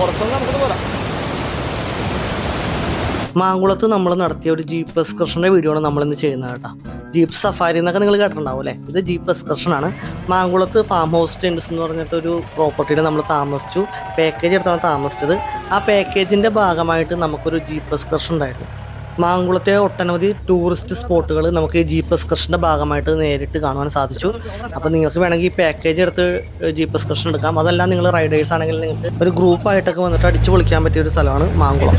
പുറത്തുനിന്ന് നമുക്ക് പോരാം. മാങ്കുളത്ത് നമ്മൾ നടത്തിയ ഒരു ജീപ്പ് എക്സ്കർഷൻ്റെ വീഡിയോ ആണ് നമ്മളിന്ന് ചെയ്യുന്നത് കേട്ടോ. ജീപ്പ് സഫാരി എന്നൊക്കെ നിങ്ങൾ കേട്ടിട്ടുണ്ടാവും അല്ലേ. ഇത് ജീപ്പ് എക്സ്കർഷനാണ്. മാങ്കുളത്ത് ഫാം ഹൗസ് ടെൻസ് എന്ന് പറഞ്ഞിട്ടൊരു പ്രോപ്പർട്ടിയിൽ നമ്മൾ താമസിച്ചു. പാക്കേജ് എടുത്താണ് താമസിച്ചത്. ആ പാക്കേജിൻ്റെ ഭാഗമായിട്ട് നമുക്കൊരു ജീപ്പ് എക്സ്കർഷൻ ഉണ്ടായിരുന്നു. മാങ്കുളത്തെ ഒട്ടനവധി ടൂറിസ്റ്റ് സ്പോട്ടുകൾ നമുക്ക് ഈ ജീപ്പ് എക്സ്കർഷൻ്റെ ഭാഗമായിട്ട് നേരിട്ട് കാണുവാൻ സാധിച്ചു. അപ്പോൾ നിങ്ങൾക്ക് വേണമെങ്കിൽ ഈ പാക്കേജ് എടുത്ത് ജീപ്പ് എക്സ്കർഷൻ എടുക്കാം. അതെല്ലാം നിങ്ങൾ റൈഡേഴ്സ് ആണെങ്കിൽ നിങ്ങൾക്ക് ഒരു ഗ്രൂപ്പായിട്ടൊക്കെ വന്നിട്ട് അടിച്ചു പൊളിക്കാൻ പറ്റിയ ഒരു സ്ഥലമാണ് മാങ്കുളം.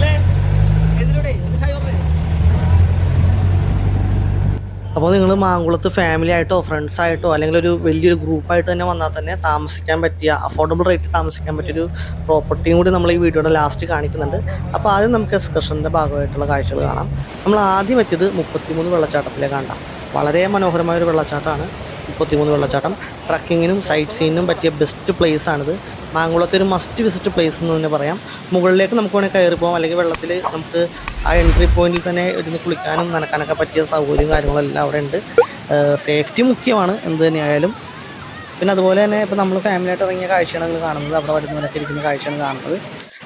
അപ്പോൾ നിങ്ങൾ മാങ്കുളത്ത് ഫാമിലി ആയിട്ടോ ഫ്രണ്ട്സായിട്ടോ അല്ലെങ്കിൽ ഒരു വലിയൊരു ഗ്രൂപ്പായിട്ട് തന്നെ വന്നാൽ തന്നെ താമസിക്കാൻ പറ്റിയ അഫോർഡബിൾ റേറ്റ് താമസിക്കാൻ പറ്റിയൊരു പ്രോപ്പർട്ടിയും കൂടി നമ്മൾ ഈ വീഡിയോയുടെ ലാസ്റ്റ് കാണിക്കുന്നുണ്ട്. അപ്പോൾ ആദ്യം നമുക്ക് എക്സ്കർഷൻ്റെ ഭാഗമായിട്ടുള്ള കാഴ്ചകൾ കാണാം. നമ്മൾ ആദ്യം എത്തിയത് 33 വെള്ളച്ചാട്ടത്തിലേക്ക് കണ്ടാം. വളരെ മനോഹരമായൊരു വെള്ളച്ചാട്ടമാണ് 33 വെള്ളച്ചാട്ടം. ട്രക്കിങ്ങിനും സൈറ്റ് സീനിനും പറ്റിയ ബെസ്റ്റ് പ്ലേസ് ആണിത്. മാങ്കുളത്തെ ഒരു മസ്റ്റ് വിസിറ്റ് പ്ലേസ് എന്ന് തന്നെ പറയാം. മുകളിലേക്ക് നമുക്ക് വേണമെങ്കിൽ കയറി പോകാം, അല്ലെങ്കിൽ വെള്ളത്തിൽ നമുക്ക് ആ എൻട്രി പോയിന്റിൽ തന്നെ ഇരുന്ന് കുളിക്കാനും നനക്കാനൊക്കെ പറ്റിയ സൗകര്യം കാര്യങ്ങളെല്ലാം അവിടെ ഉണ്ട്. സേഫ്റ്റി മുഖ്യമാണ് എന്ത് തന്നെയായാലും. പിന്നെ അതുപോലെ തന്നെ ഇപ്പോൾ നമ്മൾ ഫാമിലിയായിട്ട് ഇറങ്ങിയ കാഴ്ചയാണ് നിങ്ങൾ കാണുന്നത്. അവിടെ വരുന്നവരൊക്കെ ഇരിക്കുന്ന കാഴ്ചയാണ് കാണുന്നത്.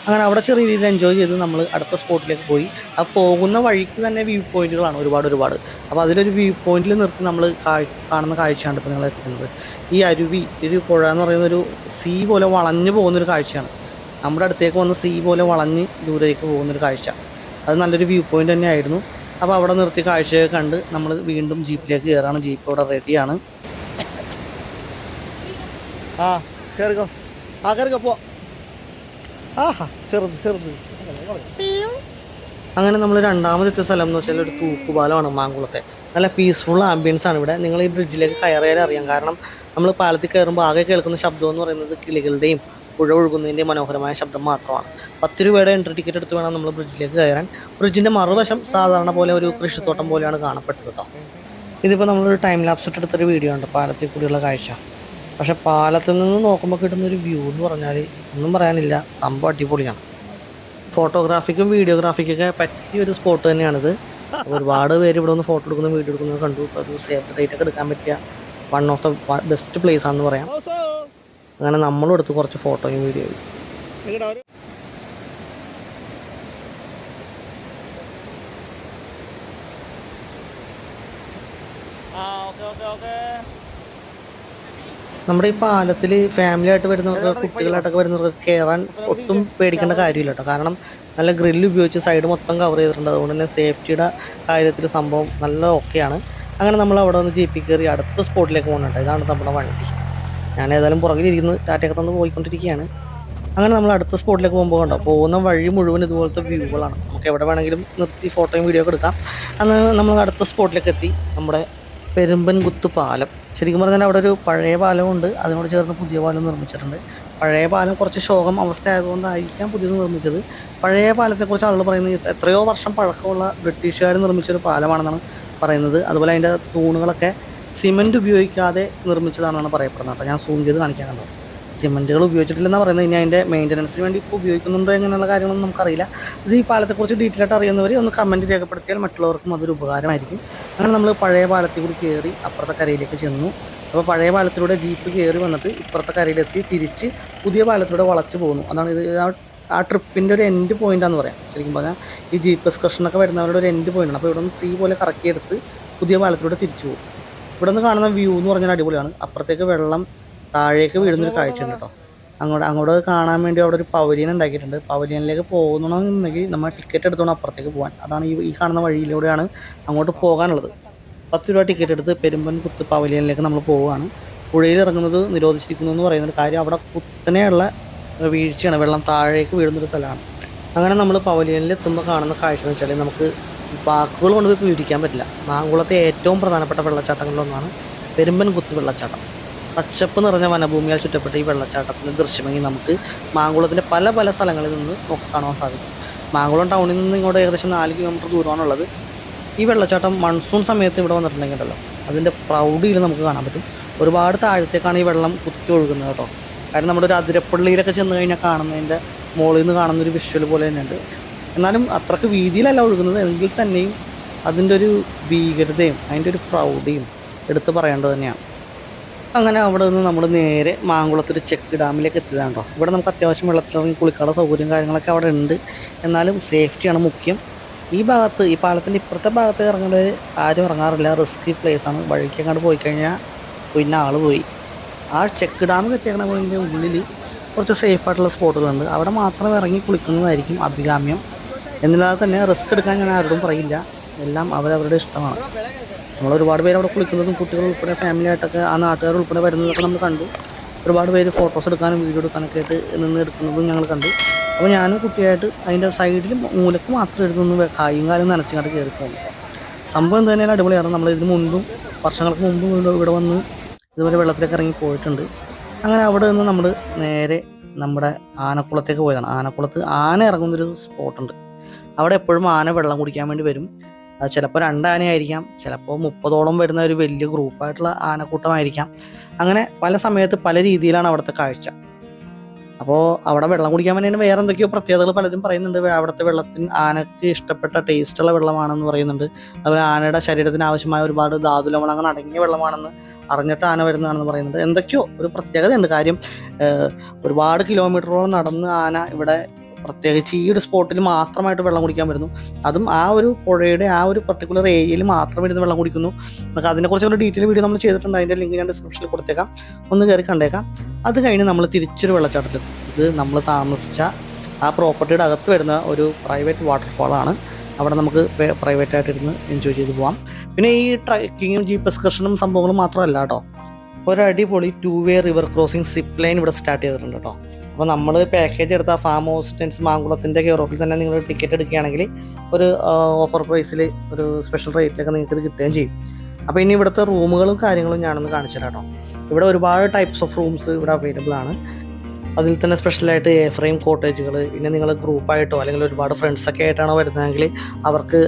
അങ്ങനെ അവിടെ ചെറിയ രീതിയിൽ എൻജോയ് ചെയ്ത് നമ്മൾ അടുത്ത സ്പോട്ടിലേക്ക് പോയി. ആ പോകുന്ന വഴിക്ക് തന്നെ വ്യൂ പോയിന്റുകളാണ് ഒരുപാട്. അപ്പോൾ അതിലൊരു വ്യൂ പോയിന്റിൽ നിർത്തി നമ്മൾ കാണുന്ന കാഴ്ചയാണ് ഇപ്പോൾ നിങ്ങൾ എത്തിക്കുന്നത്. ഈ അരുവി, ഒരു പുഴ എന്ന് പറയുന്നൊരു സീ പോലെ വളഞ്ഞു പോകുന്നൊരു കാഴ്ചയാണ്. നമ്മുടെ അടുത്തേക്ക് വന്ന് സീ പോലെ വളഞ്ഞ് ദൂരേക്ക് പോകുന്നൊരു കാഴ്ച. അത് നല്ലൊരു വ്യൂ പോയിന്റ് തന്നെയായിരുന്നു. അപ്പോൾ അവിടെ നിർത്തി കാഴ്ചയൊക്കെ കണ്ട് നമ്മൾ വീണ്ടും ജീപ്പിലേക്ക് കയറാണ്. ജീപ്പ് അവിടെ റെഡിയാണ്. കയറിക്കോ പോ. ചെറുത്. അങ്ങനെ നമ്മൾ രണ്ടാമതെത്തിയ സ്ഥലം എന്ന് വെച്ചാൽ ഒരു തൂക്കുപാലമാണ് മാങ്കുളത്തെ. നല്ല പീസ്ഫുൾ ആംബിയൻസ് ആണ് ഇവിടെ. നിങ്ങൾ ഈ ബ്രിഡ്ജിലേക്ക് കയറിയാൽ അറിയാം. കാരണം നമ്മൾ പാലത്തിൽ കയറുമ്പോൾ ആകെ കേൾക്കുന്ന ശബ്ദം എന്ന് പറയുന്നത് കിളികളുടെയും പുഴ ഒഴുകുന്നതിൻ്റെയും മനോഹരമായ ശബ്ദം മാത്രമാണ്. 10 രൂപയുടെ എൻട്രി ടിക്കറ്റ് എടുത്ത് വേണം നമ്മൾ ബ്രിഡ്ജിലേക്ക് കയറാൻ. ബ്രിഡ്ജിൻ്റെ മറുവശം സാധാരണ പോലെ ഒരു കൃഷിത്തോട്ടം പോലെയാണ് കാണപ്പെട്ടത് കേട്ടോ. ഇതിപ്പോൾ നമ്മളൊരു ടൈം ലാപ്സ് എടുത്തൊരു വീഡിയോ ഉണ്ട് പാലത്തിൽ കൂടിയുള്ള കാഴ്ച. പക്ഷെ പാലത്തിൽ നിന്ന് നോക്കുമ്പോൾ കിട്ടുന്നൊരു വ്യൂ എന്ന് പറഞ്ഞാൽ ഒന്നും പറയാനില്ല, സംഭവം അടിപൊളിയാണ്. ഫോട്ടോഗ്രാഫിക്കും വീഡിയോഗ്രാഫിക്കൊക്കെ പറ്റിയൊരു സ്പോട്ട് തന്നെയാണിത്. ഒരുപാട് പേര് ഇവിടെ ഒന്ന് ഫോട്ടോ എടുക്കുന്നു, വീഡിയോ എടുക്കുന്നത് കണ്ടു. ഒരു സേഫ് ഡേറ്റ് ഒക്കെ എടുക്കാൻ പറ്റിയ one of the best place ആണെന്ന് പറയാം. അങ്ങനെ നമ്മളും എടുത്ത് കുറച്ച് ഫോട്ടോയും വീഡിയോയും. നമ്മുടെ ഈ പാലത്തിൽ ഫാമിലി ആയിട്ട് വരുന്നവർക്ക്, കുട്ടികളായിട്ടൊക്കെ വരുന്നവർക്ക് കയറാൻ ഒട്ടും പേടിക്കേണ്ട കാര്യമില്ല കേട്ടോ. കാരണം നല്ല ഗ്രില്ല് ഉപയോഗിച്ച് സൈഡ് മൊത്തം കവർ ചെയ്തിട്ടുണ്ട്. അതുകൊണ്ട് തന്നെ സേഫ്റ്റിയുടെ കാര്യത്തിൽ സംഭവം നല്ല ഓക്കെയാണ്. അങ്ങനെ നമ്മൾ അവിടെ നിന്ന് ജീപ്പിൽ കയറി അടുത്ത സ്പോട്ടിലേക്ക് പോകുന്നുണ്ട്. ഇതാണ് നമ്മുടെ വണ്ടി. ഞാൻ ഏതായാലും പുറകിലിരിക്കുന്നു, ടാറ്റയൊക്കെ തന്ന് പോയിക്കൊണ്ടിരിക്കുകയാണ്. അങ്ങനെ നമ്മൾ അടുത്ത സ്പോട്ടിലേക്ക് പോകുമ്പോൾ കണ്ടോ, പോകുന്ന വഴി മുഴുവൻ ഇതുപോലത്തെ വ്യൂകളാണ്. നമുക്ക് എവിടെ വേണമെങ്കിലും നിർത്തി ഫോട്ടോയും വീഡിയോ ഒക്കെ എടുക്കാം. അന്ന് നമ്മൾ അടുത്ത സ്പോട്ടിലേക്ക് എത്തി. നമ്മുടെ പെരുമ്പൻകുത്ത് പാലം. ശരിക്കും പറഞ്ഞാൽ അവിടെ ഒരു പഴയ പാലമുണ്ട്, അതിനോട് ചേർന്ന് പുതിയ പാലം നിർമ്മിച്ചിട്ടുണ്ട്. പഴയ പാലം കുറച്ച് ശോകം അവസ്ഥ ആയതുകൊണ്ടായിരിക്കാം പുതിയത് നിർമ്മിച്ചത്. പഴയ പാലത്തെക്കുറിച്ച് ആളുകൾ പറയുന്നത് എത്രയോ വർഷം പഴക്കമുള്ള ബ്രിട്ടീഷുകാർ നിർമ്മിച്ചൊരു പാലമാണെന്നാണ് പറയുന്നത്. അതുപോലെ അതിൻ്റെ തൂണുകളൊക്കെ സിമൻറ്റ് ഉപയോഗിക്കാതെ നിർമ്മിച്ചതാണെന്നാണ് പറയപ്പെടുന്നത് കേട്ടോ. ഞാൻ സൂം ചെയ്ത് കാണിക്കാൻ കണ്ടോ. സിമൻറ്റുകൾ ഉപയോഗിച്ചിട്ടില്ലെന്നാണ് പറയുന്നത്. ഇനി അതിൻ്റെ മെയിൻ്റനൻസിന് വേണ്ടി ഇപ്പോൾ ഉപയോഗിക്കുന്നുണ്ടോ എങ്ങനെയുള്ള കാര്യങ്ങളൊന്നും നമുക്കറിയില്ല. ഇത് ഈ പാലത്തെക്കുറിച്ച് ഡീറ്റെയിൽ ആയിട്ട് അറിയുന്നവർ ഒന്ന് കമൻറ്റ് രേഖപ്പെടുത്തിയാൽ മറ്റുള്ളവർക്കും അതൊരു ഉപകാരമായിരിക്കും. അങ്ങനെ നമ്മൾ പഴയ പാലത്തിൽ കൂടി കയറി അപ്പുറത്തെ കരയിലേക്ക് ചെന്നു. അപ്പോൾ പഴയ പാലത്തിലൂടെ ജീപ്പ് കയറി വന്നിട്ട് ഇപ്പുറത്തെ കരയിലെത്തി തിരിച്ച് പുതിയ പാലത്തിലൂടെ വളച്ച് പോകുന്നു. അതാണ് ഇത് ആ ട്രിപ്പിൻ്റെ ഒരു എൻഡ് പോയിൻ്റാന്ന് പറയാം. ശരിക്കും പറഞ്ഞാൽ ഈ ജീപ്പ് എക്സ്കർഷനൊക്കെ വരുന്നവരുടെ ഒരു എൻഡ് പോയിൻ്റാണ്. അപ്പോൾ ഇവിടെ നിന്ന് സീ പോലെ കറക്കിയെടുത്ത് പുതിയ പാലത്തിലൂടെ തിരിച്ചു പോകും. ഇവിടെ നിന്ന് കാണുന്ന വ്യൂ എന്ന് പറഞ്ഞാൽ അടിപൊളിയാണ്. അപ്പുറത്തേക്ക് വെള്ളം താഴേക്ക് വീഴുന്നൊരു കാഴ്ചയുണ്ട് കേട്ടോ. അങ്ങോട്ട് കാണാൻ വേണ്ടി അവിടെ ഒരു പവലിയൻ ഉണ്ടാക്കിയിട്ടുണ്ട്. പവലിയനിലേക്ക് പോകുന്നുണ്ടെങ്കിൽ നമ്മൾ ടിക്കറ്റ് എടുത്തോണം അപ്പുറത്തേക്ക് പോകാൻ. അതാണ് ഈ കാണുന്ന വഴിയിലൂടെയാണ് അങ്ങോട്ട് പോകാനുള്ളത്. 10 രൂപ ടിക്കറ്റ് എടുത്ത് പെരുമ്പൻകുത്ത് പവലിയനിലേക്ക് നമ്മൾ പോവുകയാണ്. പുഴയിൽ ഇറങ്ങുന്നത് നിരോധിച്ചിരിക്കുന്നു എന്ന് പറയുന്നൊരു കാര്യം അവിടെ കുത്തനെയുള്ള വീഴ്ചയാണ്, വെള്ളം താഴേക്ക് വീഴുന്നൊരു സ്ഥലമാണ്. അങ്ങനെ നമ്മൾ പവലിയനിൽ എത്തുമ്പോൾ കാണുന്ന കാഴ്ച എന്ന് വെച്ചാൽ നമുക്ക് വാക്കുകൾ കൊണ്ട് ഇപ്പോൾ വിവരിക്കാൻ പറ്റില്ല. മാങ്കുളത്തെ ഏറ്റവും പ്രധാനപ്പെട്ട വെള്ളച്ചാട്ടങ്ങളിലൊന്നാണ് പെരുമ്പൻകുത്ത് വെള്ളച്ചാട്ടം. പച്ചപ്പ് നിറഞ്ഞ വനഭൂമിയാൽ ചുറ്റപ്പെട്ട ഈ വെള്ളച്ചാട്ടത്തിൻ്റെ ദൃശ്യമെങ്കിൽ നമുക്ക് മാങ്കുളത്തിൻ്റെ പല സ്ഥലങ്ങളിൽ നിന്ന് നോക്കി കാണാൻ സാധിക്കും. മാങ്കുളം ടൗണിൽ നിന്ന് ഇങ്ങോട്ട് ഏകദേശം 4 കിലോമീറ്റർ ദൂരമാണുള്ളത്. ഈ വെള്ളച്ചാട്ടം മൺസൂൺ സമയത്ത് ഇവിടെ വന്നിട്ടുണ്ടെങ്കിലല്ലോ അതിൻ്റെ പ്രൗഢിയിൽ നമുക്ക് കാണാൻ പറ്റും. ഒരുപാട് താഴത്തേക്കാണ് ഈ വെള്ളം കുത്തി ഒഴുകുന്നത് കേട്ടോ. കാരണം നമ്മുടെ ഒരു അതിരപ്പള്ളിയിലൊക്കെ ചെന്ന് കഴിഞ്ഞാൽ കാണുന്നതിൻ്റെ മുകളിൽ നിന്ന് കാണുന്നൊരു വിഷ്വൽ പോലെ തന്നെയുണ്ട്. എന്നാലും അത്രയ്ക്ക് വീതിയിലല്ല ഒഴുകുന്നത്, എങ്കിൽ തന്നെയും അതിൻ്റെ ഒരു ഭീകരതയും അതിൻ്റെ ഒരു പ്രൗഢിയും എടുത്ത് പറയേണ്ടത് തന്നെയാണ്. അങ്ങനെ അവിടെ നിന്ന് നമ്മൾ നേരെ മാങ്കുളത്തൊരു ചെക്ക് ഡാമിലേക്ക് എത്തിയതാണ് കേട്ടോ. ഇവിടെ നമുക്ക് അത്യാവശ്യം വെള്ളത്തിലിറങ്ങി കുളിക്കാനുള്ള സൗകര്യം കാര്യങ്ങളൊക്കെ അവിടെ ഉണ്ട്. എന്നാലും സേഫ്റ്റിയാണ് മുഖ്യം. ഈ ഭാഗത്ത് ഈ പാലത്തിൻ്റെ ഇപ്പുറത്തെ ഭാഗത്ത് ഇറങ്ങുന്നത് ആരും ഇറങ്ങാറില്ല, റിസ്കി പ്ലേസാണ്. വഴിക്ക് അങ്ങോട്ട് പോയി കഴിഞ്ഞാൽ പിന്നെ ആൾ പോയി. ആ ചെക്ക് ഡാം കെട്ടിയേക്കണതിൻ്റെ ഉള്ളിൽ കുറച്ച് സേഫായിട്ടുള്ള സ്പോട്ടുകളുണ്ട്. അവിടെ മാത്രം ഇറങ്ങി കുളിക്കുന്നതായിരിക്കും അഭികാമ്യം. എന്നില്ലാതെ തന്നെ റിസ്ക് എടുക്കാൻ ഞാൻ ആരോടും പറയില്ല. എല്ലാം അവരവരുടെ ഇഷ്ടമാണ്. നമ്മൾ ഒരുപാട് പേര് അവിടെ കുളിക്കുന്നതും കുട്ടികൾ ഉൾപ്പെടെ ഫാമിലി ആയിട്ടൊക്കെ ആ നാട്ടുകാർ ഉൾപ്പെടെ വരുന്നതൊക്കെ നമ്മൾ കണ്ടു. ഒരുപാട് പേര് ഫോട്ടോസ് എടുക്കാനും വീഡിയോ എടുക്കാനൊക്കെ ആയിട്ട് നിന്ന് എടുക്കുന്നതും ഞങ്ങൾ കണ്ടു. അപ്പോൾ ഞാനും കുട്ടിയായിട്ട് അതിൻ്റെ സൈഡിൽ മൂലക്ക് മാത്രം എടുത്തൊന്ന് കായും കാലും നനച്ചങ്ങാട്ട് കയറി പോകുന്നു. സംഭവം എന്ത് തന്നെയാണ് അടിപൊളിയാണ്. നമ്മൾ ഇതിന് മുൻപും വർഷങ്ങൾക്ക് മുമ്പും ഇവിടെ വന്ന് ഇതുപോലെ വെള്ളത്തിലേക്ക് ഇറങ്ങി പോയിട്ടുണ്ട്. അങ്ങനെ അവിടെ നിന്ന് നമ്മൾ നേരെ നമ്മുടെ ആനക്കുളത്തേക്ക് പോയതാണ്. ആനക്കുളത്ത് ആന ഇറങ്ങുന്നൊരു സ്പോട്ടുണ്ട്. അവിടെ എപ്പോഴും ആന വെള്ളം കുടിക്കാൻ വേണ്ടി വരും. അത് ചിലപ്പോൾ 2 ആനയായിരിക്കാം, ചിലപ്പോൾ 30ഓളം വരുന്ന ഒരു വലിയ ഗ്രൂപ്പായിട്ടുള്ള ആനക്കൂട്ടമായിരിക്കാം. അങ്ങനെ പല സമയത്ത് പല രീതിയിലാണ് അവിടുത്തെ കാഴ്ച. അപ്പോൾ അവിടെ വെള്ളം കുടിക്കാൻ വേണ്ടി വേറെ എന്തൊക്കെയോ പ്രത്യേകതകൾ പലരും പറയുന്നുണ്ട്. അവിടുത്തെ വെള്ളത്തിന് ആനയ്ക്ക് ഇഷ്ടപ്പെട്ട ടേസ്റ്റുള്ള വെള്ളമാണെന്ന് പറയുന്നുണ്ട്. അതുപോലെ ആനയുടെ ശരീരത്തിന് ആവശ്യമായ ഒരുപാട് ധാതുലവണങ്ങൾ അടങ്ങിയ വെള്ളമാണെന്ന് അറിഞ്ഞിട്ട് ആന വരുന്നതാണെന്ന് പറയുന്നുണ്ട്. എന്തൊക്കെയോ ഒരു പ്രത്യേകതയുണ്ട്. കാര്യം ഒരുപാട് കിലോമീറ്ററോളം നടന്ന് ആന ഇവിടെ പ്രത്യേകിച്ച് ഈ ഒരു സ്പോട്ടിൽ മാത്രമായിട്ട് വെള്ളം കുടിക്കാൻ വരുന്നു. അതും ആ ഒരു പുഴയുടെ ആ ഒരു പർട്ടിക്കുലർ ഏരിയയിൽ മാത്രം ഇരുന്ന് വെള്ളം കുടിക്കുന്നു. നമുക്ക് അതിനെക്കുറിച്ചൊരു ഡീറ്റെയിൽ വീഡിയോ നമ്മൾ ചെയ്തിട്ടുണ്ട്. അതിൻ്റെ ലിങ്ക് ഞാൻ ഡിസ്ക്രിപ്ഷനിൽ കൊടുത്തേക്കാം, ഒന്ന് കയറി കണ്ടേക്കാം. അത് കഴിഞ്ഞ് നമ്മൾ തിരിച്ചൊരു വെള്ളച്ചാട്ടത്തെത്തി. ഇത് നമ്മൾ താമസിച്ച ആ പ്രോപ്പർട്ടിയുടെ അകത്ത് വരുന്ന ഒരു പ്രൈവറ്റ് വാട്ടർഫാളാണ്. അവിടെ നമുക്ക് പ്രൈവറ്റായിട്ടിരുന്ന് എൻജോയ് ചെയ്ത് പോകാം. പിന്നെ ഈ ട്രക്കിങ്ങും ജീപ്പ് എക്സ്കർഷനും സംഭവങ്ങളും മാത്രമല്ല കേട്ടോ, ഒരടിപൊളി 2-വേ റിവർ ക്രോസിംഗ് സിപ്പ് ലൈൻ ഇവിടെ സ്റ്റാർട്ട് ചെയ്തിട്ടുണ്ട് കേട്ടോ. അപ്പോൾ നമ്മൾ പാക്കേജ് എടുത്ത ഫാം ഹൗസ് ടെൻസ് മാങ്കുളത്തിൻ്റെ കെയർ ഓഫിൽ തന്നെ നിങ്ങൾ ടിക്കറ്റ് എടുക്കുകയാണെങ്കിൽ ഒരു ഓഫർ പ്രൈസിൽ ഒരു സ്പെഷ്യൽ റേറ്റിലൊക്കെ നിങ്ങൾക്ക് ഇത് കിട്ടുകയും ചെയ്യും. അപ്പോൾ ഇനി ഇവിടുത്തെ റൂമുകളും കാര്യങ്ങളും ഞാനൊന്ന് കാണിച്ചു തരാം കേട്ടോ. ഇവിടെ ഒരുപാട് ടൈപ്സ് ഓഫ് റൂംസ് ഇവിടെ അവൈലബിൾ ആണ്. അതിൽ തന്നെ സ്പെഷ്യലായിട്ട് ഫ്രെയിം കോട്ടേജുകൾ, ഇനി നിങ്ങൾ ഗ്രൂപ്പായിട്ടോ അല്ലെങ്കിൽ ഒരുപാട് ഫ്രണ്ട്സൊക്കെ ആയിട്ടാണോ വരുന്നതെങ്കിൽ അവർക്ക്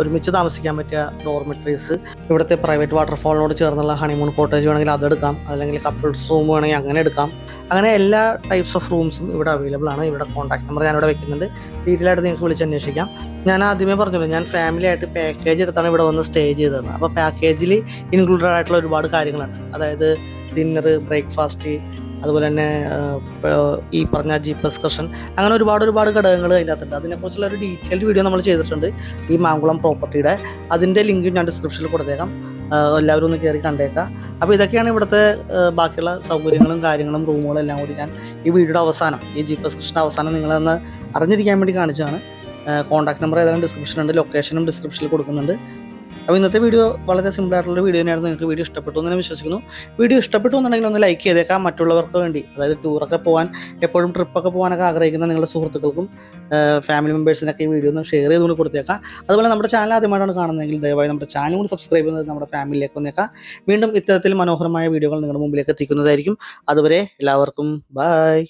ഒരുമിച്ച് താമസിക്കാൻ പറ്റിയ ഡോർമെറ്ററീസ്, ഇവിടുത്തെ പ്രൈവറ്റ് വാട്ടർഫാളിനോട് ചേർന്നുള്ള ഹണിമൂൺ കോട്ടേജ് വേണമെങ്കിൽ അതെടുക്കാം, അല്ലെങ്കിൽ കപ്പിൾസ് റൂം വേണമെങ്കിൽ അങ്ങനെ എടുക്കാം. അങ്ങനെ എല്ലാ ടൈപ്സ് ഓഫ് റൂംസും ഇവിടെ അവൈലബിൾ ആണ്. ഇവിടെ കോൺടാക്ട് നമ്പർ ഞാനിവിടെ വെക്കുന്നുണ്ട്, ഡീറ്റെയിൽ ആയിട്ട് നിങ്ങൾക്ക് വിളിച്ച് അന്വേഷിക്കാം. ഞാൻ ആദ്യമേ പറഞ്ഞല്ലോ, ഞാൻ ഫാമിലി ആയിട്ട് പാക്കേജ് എടുത്താണ് ഇവിടെ വന്ന് സ്റ്റേ ചെയ്തത്. അപ്പോൾ പാക്കേജിൽ ഇൻക്ലൂഡഡ് ആയിട്ടുള്ള ഒരുപാട് കാര്യങ്ങളുണ്ട്. അതായത് ഡിന്നർ, ബ്രേക്ക്ഫാസ്റ്റ്, അതുപോലെ തന്നെ ഈ പറഞ്ഞ ജീപ്പ് എക്സ്കർഷൻ, അങ്ങനെ ഒരുപാട് ഘടകങ്ങൾ അതിൻ്റെ അകത്തുണ്ട്. അതിനെക്കുറിച്ചുള്ള ഒരു ഡീറ്റെയിൽഡ് വീഡിയോ നമ്മൾ ചെയ്തിട്ടുണ്ട് ഈ മാങ്കുളം പ്രോപ്പർട്ടിയുടെ. അതിൻ്റെ ലിങ്ക് ഞാൻ ഡിസ്ക്രിപ്ഷനിൽ കൊടുത്തേക്കാം, എല്ലാവരും ഒന്ന് കയറി കണ്ടേക്കാം. അപ്പോൾ ഇതൊക്കെയാണ് ഇവിടുത്തെ ബാക്കിയുള്ള സൗകര്യങ്ങളും കാര്യങ്ങളും റൂമുകളും എല്ലാം കൂടി ഞാൻ ഈ വീഡിയോയുടെ അവസാനം, ഈ ജീപ്പ് എക്സ്കർഷൻ്റെ അവസാനം നിങ്ങളൊന്ന് അറിഞ്ഞിരിക്കാൻ വേണ്ടി കാണിച്ചതാണ്. കോൺടാക്ട് നമ്പർ ഏതായാലും ഡിസ്ക്രിപ്ഷനുണ്ട്, ലൊക്കേഷനും ഡിസ്ക്രിപ്ഷനിൽ കൊടുക്കുന്നുണ്ട്. അപ്പോൾ ഇന്നത്തെ വീഡിയോ വളരെ സിമ്പിളായിട്ടുള്ള വീഡിയോ തന്നെയായിരുന്നു. നിങ്ങൾക്ക് വീഡിയോ ഇഷ്ടപ്പെട്ടു എന്ന് ഞാൻ വിശ്വസിക്കുന്നു. വീഡിയോ ഇഷ്ടപ്പെട്ടു എന്നുണ്ടെങ്കിൽ ഒന്ന് ലൈക്ക് ചെയ്തേക്കാം. മറ്റുള്ളവർക്ക് വേണ്ടി, അതായത് ടൂറൊക്കെ പോകാൻ, എപ്പോഴും ട്രിപ്പൊക്കെ പോകാനൊക്കെ ആഗ്രഹിക്കുന്ന നിങ്ങളുടെ സുഹൃത്തുക്കൾക്കും ഫാമിലി മെമ്പേഴ്സിനൊക്കെ ഈ വീഡിയോ ഒന്ന് ഷെയർ ചെയ്തുകൊണ്ട് കൊടുത്തേക്കാം. അതുപോലെ നമ്മുടെ ചാനൽ ആദ്യമായിട്ടാണ് കാണുന്നതെങ്കിൽ ദയവായി നമ്മുടെ ചാനൽ കൂടി സബ്സ്ക്രൈബ് ചെയ്യുന്നത് നമ്മുടെ ഫാമിലിയിലേക്ക് വന്നേക്കാം. വീണ്ടും ഇത്തരത്തിൽ മനോഹരമായ വീഡിയോകൾ നിങ്ങളുടെ മുമ്പിലേക്ക് എത്തിക്കുന്നതായിരിക്കും. അതുവരെ എല്ലാവർക്കും ബൈ.